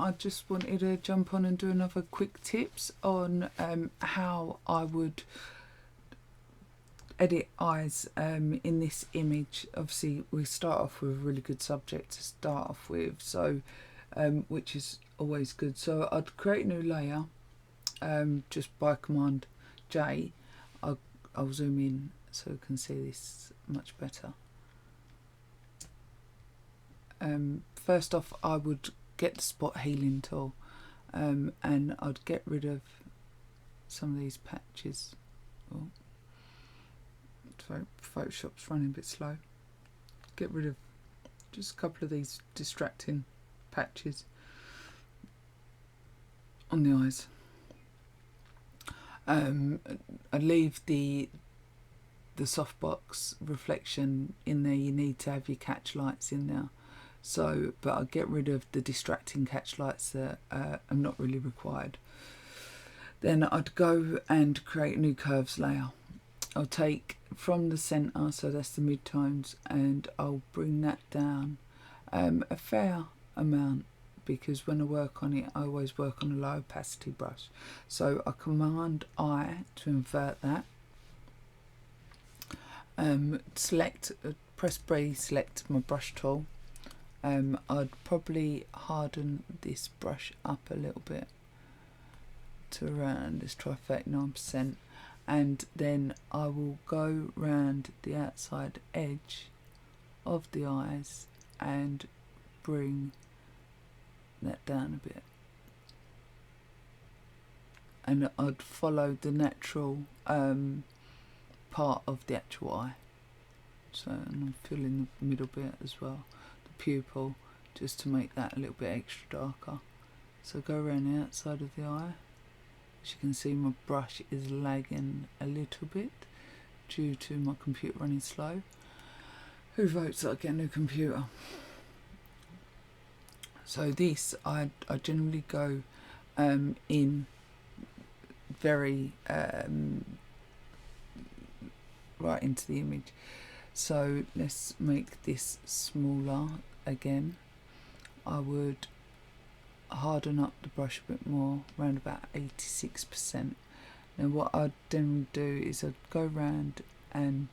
I just wanted to jump on and do another quick tips on how I would edit eyes in this image. Obviously we start off with a really good subject to start off with, so which is always good. So I'd create a new layer just by Command J. I'll zoom in so you can see this much better. First off, I would get the spot healing tool and I'd get rid of some of these patches. Oh, sorry, Photoshop's running a bit slow. Get rid of just a couple of these distracting patches on the eyes. I leave the softbox reflection in there. You need to have your catch lights in there. So, but I'll get rid of the distracting catch lights that are not really required. Then I'd go and create a new curves layer. I'll take from the centre, so that's the mid-tones, and I'll bring that down a fair amount, because when I work on it I always work on a low opacity brush. So I Command I to invert that. Select, press B, select my brush tool. I'd probably harden this brush up a little bit to around, let's try 39%, and then I will go round the outside edge of the eyes and bring that down a bit, and I'd follow the natural part of the actual eye. So, and I'm filling the middle bit as well, the pupil, just to make that a little bit extra darker. So go around the outside of the eye. As you can see, my brush is lagging a little bit due to my computer running slow. Who votes that I get a new computer? So this, I generally go in very right into the image. So let's make this smaller again. I would harden up the brush a bit more, around about 86%. Now what I'd then do is I'd go around and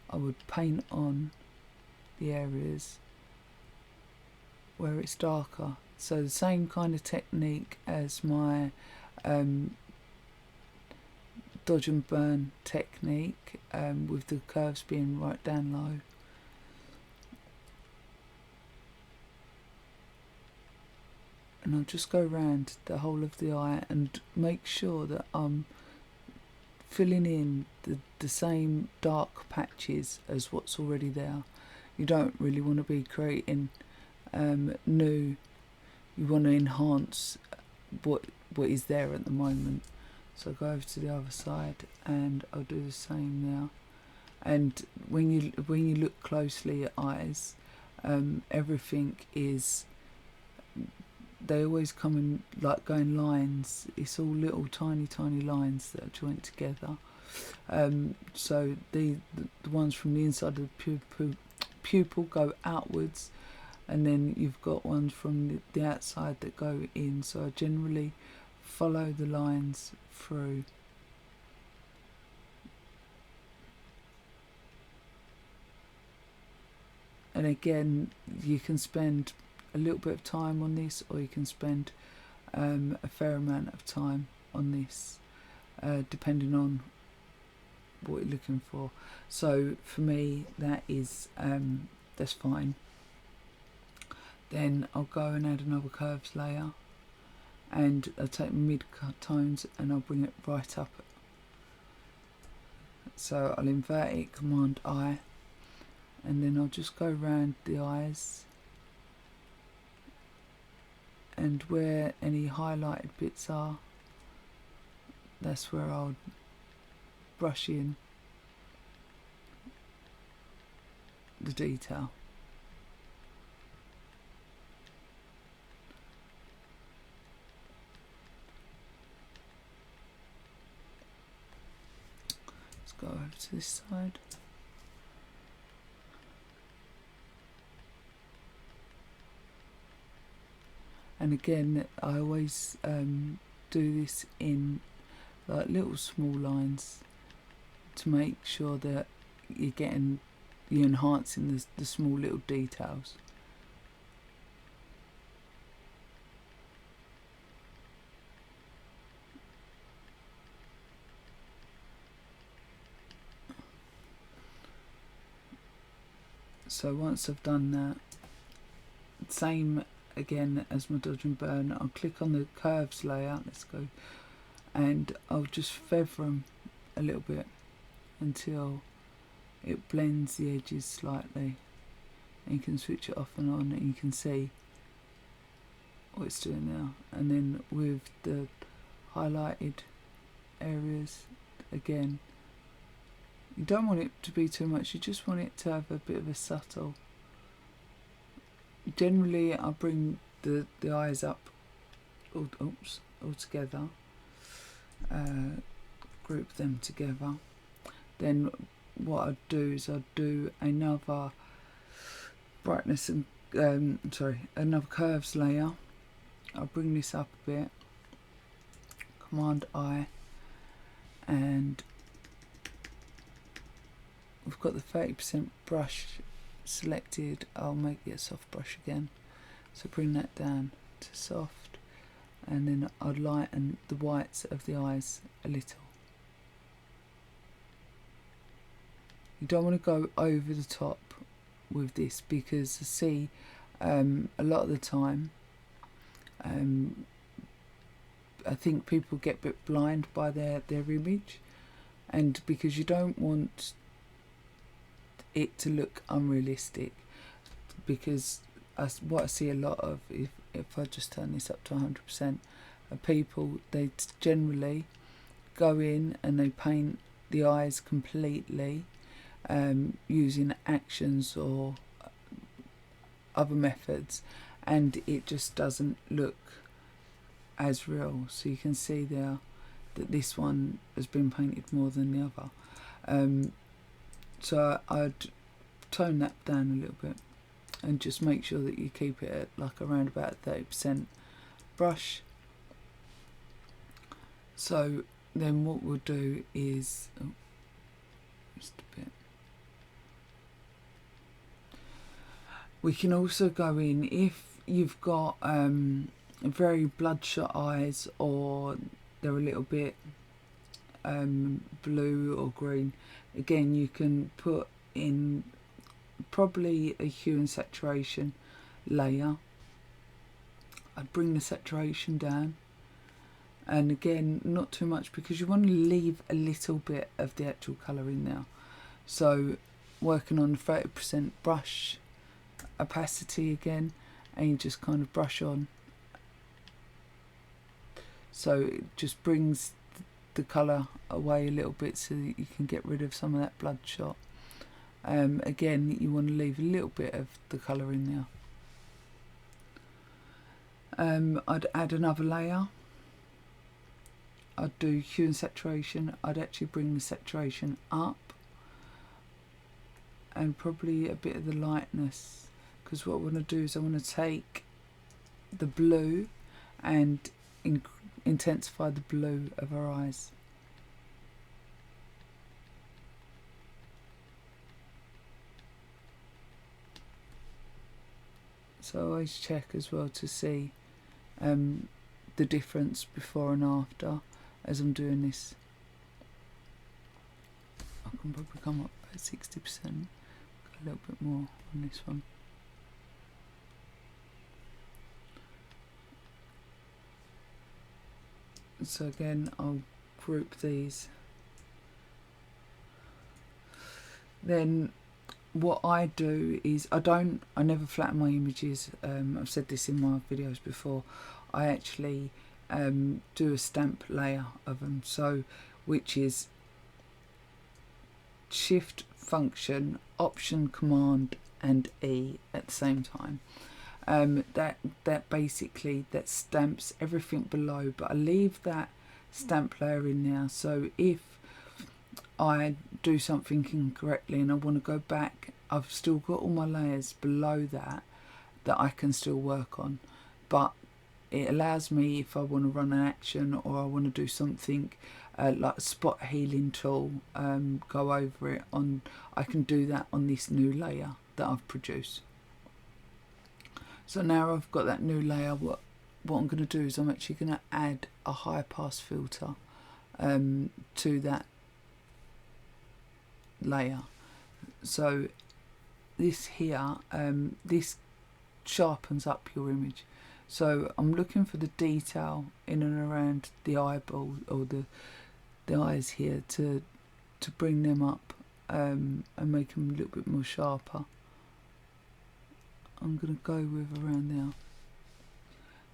I would paint on the areas where it's darker. So the same kind of technique as my dodge and burn technique, with the curves being right down low. And I'll just go around the whole of the eye and make sure that I'm filling in the same dark patches as what's already there. You don't really want to be creating new. You want to enhance what is there at the moment. So go over to the other side and I'll do the same now. And when you look closely at eyes, everything is, they always come in like going lines. It's all little tiny lines that are joined together. So the ones from the inside of the pupil go outwards, and then you've got ones from the outside that go in. So I generally follow the lines through. And again, you can spend a little bit of time on this, or you can spend a fair amount of time on this, depending on what you're looking for. So for me, that is that's fine. Then I'll go and add another curves layer, and I'll take mid tones and I'll bring it right up. So I'll invert it, Command I, and then I'll just go around the eyes, and where any highlighted bits are, that's where I'll brush in the detail. Let's go over to this side. And again, I always do this in like little small lines to make sure that you're enhancing the small little details. So once I've done that, same again as my dodge and burn, I'll click on the curves layer, let's go, and I'll just feather them a little bit until it blends the edges slightly. And you can switch it off and on, and you can see what it's doing now. And then with the highlighted areas, again, you don't want it to be too much, you just want it to have a bit of a subtle. Generally I bring the eyes up all together, group them together. Then what I'd do is I'd do another brightness and another curves layer. I'll bring this up a bit, Command I, and we've got the 30% brush selected. I'll make it a soft brush again, so bring that down to soft, and then I'll lighten the whites of the eyes a little. You don't want to go over the top with this, because I see a lot of the time I think people get a bit blind by their image, and because you don't want it to look unrealistic, because what I see a lot of, if I just turn this up to 100%, of people, they generally go in and they paint the eyes completely using actions or other methods, and it just doesn't look as real. So you can see there that this one has been painted more than the other. So I'd tone that down a little bit and just make sure that you keep it at like around about 30% brush. So then what we'll do is just a bit. We can also go in, if you've got very bloodshot eyes, or they're a little bit blue or green, again you can put in probably a hue and saturation layer. I'd bring the saturation down, and again not too much, because you want to leave a little bit of the actual colour in there. So working on 30% brush opacity again, and you just kind of brush on, so it just brings the colour away a little bit so that you can get rid of some of that bloodshot. Again, you want to leave a little bit of the colour in there. I'd add another layer. I'd do hue and saturation. I'd actually bring the saturation up, and probably a bit of the lightness, because what I want to do is I want to take the blue and intensify the blue of her eyes. So I always check as well to see the difference before and after as I'm doing this. I can probably come up at 60%, a little bit more on this one. So again, I'll group these. Then what I do is I never flatten my images. I've said this in my videos before. I actually do a stamp layer of them, so which is Shift function, Option, Command and E at the same time. That basically that stamps everything below, but I leave that stamp layer in there, so if I do something incorrectly and I want to go back, I've still got all my layers below that I can still work on. But it allows me, if I want to run an action or I want to do something like a spot healing tool, go over it on, I can do that on this new layer that I've produced. So now I've got that new layer, what I'm going to do is I'm actually going to add a high pass filter to that layer. So this here, this sharpens up your image. So I'm looking for the detail in and around the eyeball or the eyes here to bring them up and make them a little bit more sharper. I'm going to go with around there.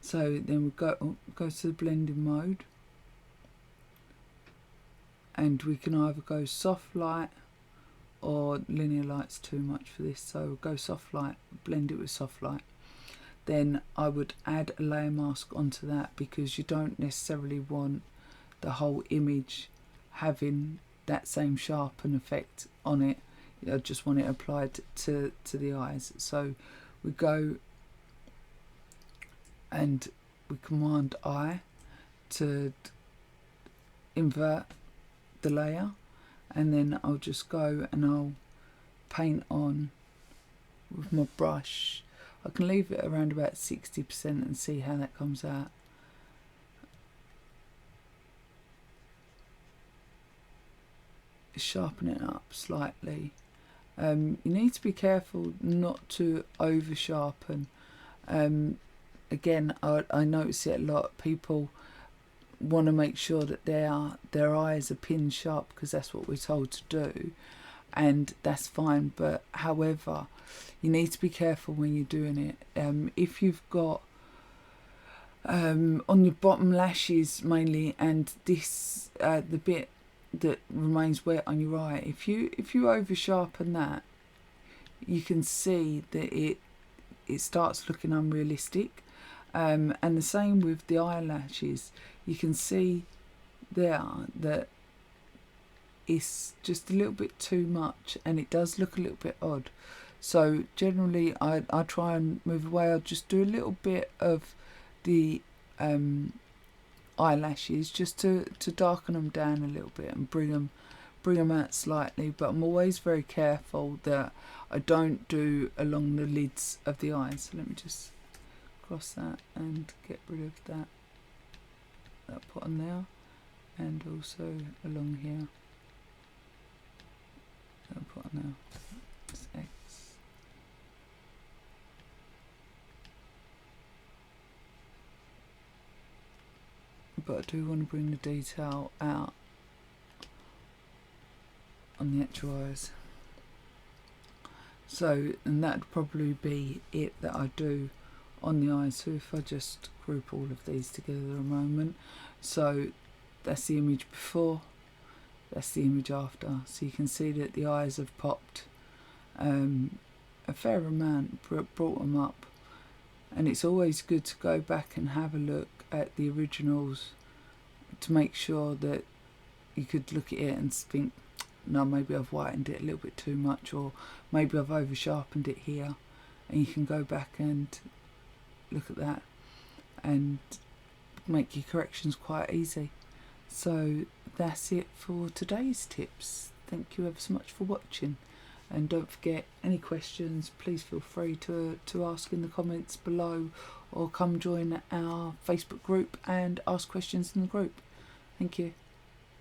So then we go to the blending mode, and we can either go soft light or linear light's too much for this, so we'll go soft light, blend it with soft light. Then I would add a layer mask onto that, because you don't necessarily want the whole image having that same sharpen effect on it. I just want it applied to the eyes. So we go and we command I to invert the layer, and then I'll just go and I'll paint on with my brush. I can leave it around about 60% and see how that comes out. Sharpen it up slightly. You need to be careful not to over sharpen. Again, I notice it a lot. People want to make sure that their eyes are pin sharp because that's what we're told to do, and that's fine. But however, you need to be careful when you're doing it. If you've got on your bottom lashes mainly, and this the bit that remains wet on your eye, if you over sharpen that, you can see that it starts looking unrealistic. And the same with the eyelashes. You can see there that it's just a little bit too much, and it does look a little bit odd. So generally I try and move away. I'll just do a little bit of the eyelashes just to darken them down a little bit and bring them out slightly, but I'm always very careful that I don't do along the lids of the eyes. So let me just cross that and get rid of that put on there, and also along here that put on there. It's X. But I do want to bring the detail out on the actual eyes. So, and that'd probably be it that I do on the eyes. So if I just group all of these together a moment, so that's the image before, that's the image after. So you can see that the eyes have popped a fair amount, brought them up. And it's always good to go back and have a look at the originals to make sure that you could look at it and think, no, maybe I've whitened it a little bit too much, or maybe I've over sharpened it here. And you can go back and look at that and make your corrections quite easy. So that's it for today's tips. Thank you ever so much for watching, and don't forget, any questions, please feel free to ask in the comments below, or come join our Facebook group and ask questions in the group. Thank you.